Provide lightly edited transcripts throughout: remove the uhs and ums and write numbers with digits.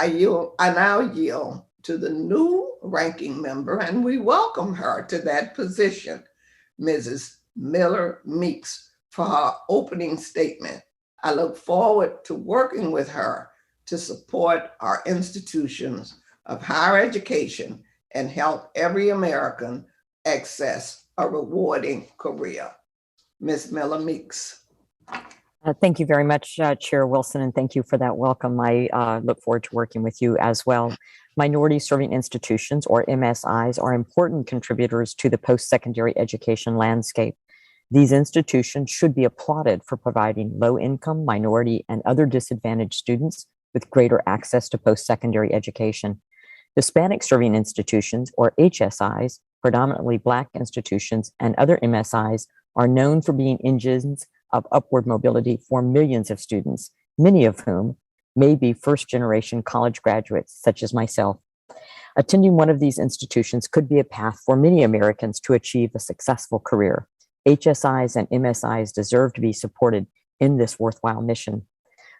I now yield to the new ranking member, and we welcome her to that position, Mrs. Miller-Meeks, for her opening statement. I look forward to working with her to support our institutions of higher education and help every American access a rewarding career. Ms. Miller-Meeks. Thank you very much, Chair Wilson, and thank you for that welcome. I look forward to working with you as well. Minority Serving Institutions, or MSIs, are important contributors to the post-secondary education landscape. These institutions should be applauded for providing low-income, minority, and other disadvantaged students with greater access to post-secondary education. Hispanic Serving Institutions, or HSIs, predominantly Black institutions, and other MSIs are known for being engines of upward mobility for millions of students, many of whom may be first-generation college graduates, such as myself. Attending one of these institutions could be a path for many Americans to achieve a successful career. HSIs and MSIs deserve to be supported in this worthwhile mission.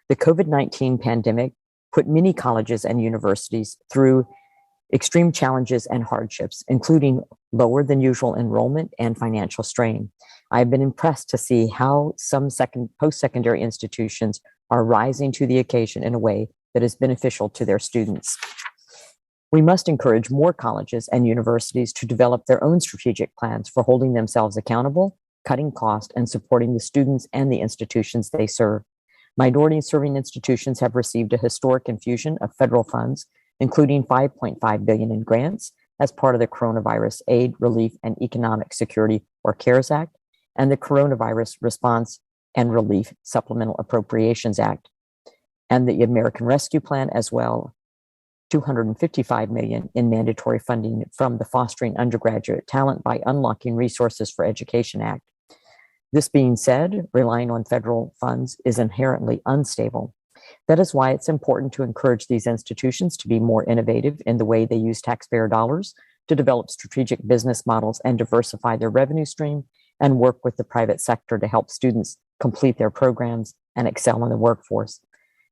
The COVID-19 pandemic put many colleges and universities through extreme challenges and hardships, including lower than usual enrollment and financial strain. I've been impressed to see how some post-secondary institutions are rising to the occasion in a way that is beneficial to their students. We must encourage more colleges and universities to develop their own strategic plans for holding themselves accountable, cutting costs, and supporting the students and the institutions they serve. Minority serving institutions have received a historic infusion of federal funds, including $5.5 billion in grants as part of the Coronavirus Aid, Relief, and Economic Security, or CARES Act, and the Coronavirus Response and Relief Supplemental Appropriations Act, and the American Rescue Plan as well, $255 million in mandatory funding from the Fostering Undergraduate Talent by Unlocking Resources for Education Act. This being said, relying on federal funds is inherently unstable. That is why it's important to encourage these institutions to be more innovative in the way they use taxpayer dollars to develop strategic business models and diversify their revenue stream, and work with the private sector to help students complete their programs and excel in the workforce.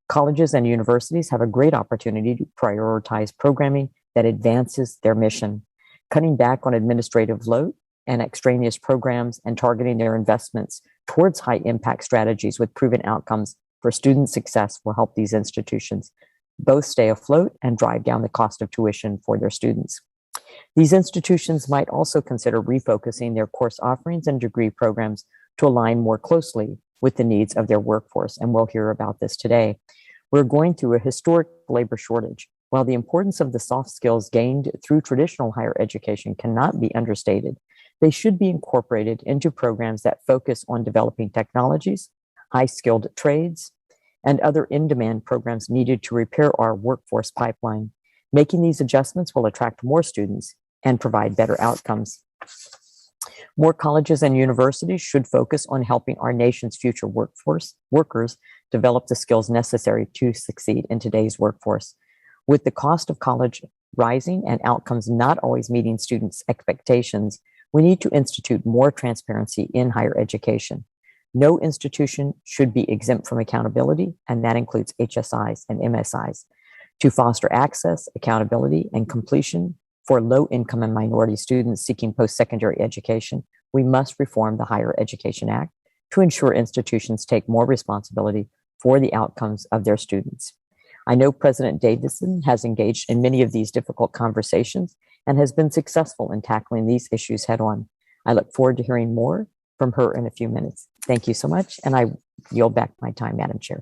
Colleges and universities have a great opportunity to prioritize programming that advances their mission. Cutting back on administrative load and extraneous programs and targeting their investments towards high impact strategies with proven outcomes for student success will help these institutions both stay afloat and drive down the cost of tuition for their students. These institutions might also consider refocusing their course offerings and degree programs to align more closely with the needs of their workforce, and we'll hear about this today. We're going through a historic labor shortage. While the importance of the soft skills gained through traditional higher education cannot be understated, they should be incorporated into programs that focus on developing technologies, high-skilled trades, and other in-demand programs needed to repair our workforce pipeline. Making these adjustments will attract more students and provide better outcomes. More colleges and universities should focus on helping our nation's future workers develop the skills necessary to succeed in today's workforce. With the cost of college rising and outcomes not always meeting students' expectations, we need to institute more transparency in higher education. No institution should be exempt from accountability, and that includes HSIs and MSIs. To foster access, accountability, and completion for low-income and minority students seeking post-secondary education, we must reform the Higher Education Act to ensure institutions take more responsibility for the outcomes of their students. I know President Davidson has engaged in many of these difficult conversations and has been successful in tackling these issues head-on. I look forward to hearing more from her in a few minutes. Thank you so much, and I yield back my time, Madam Chair.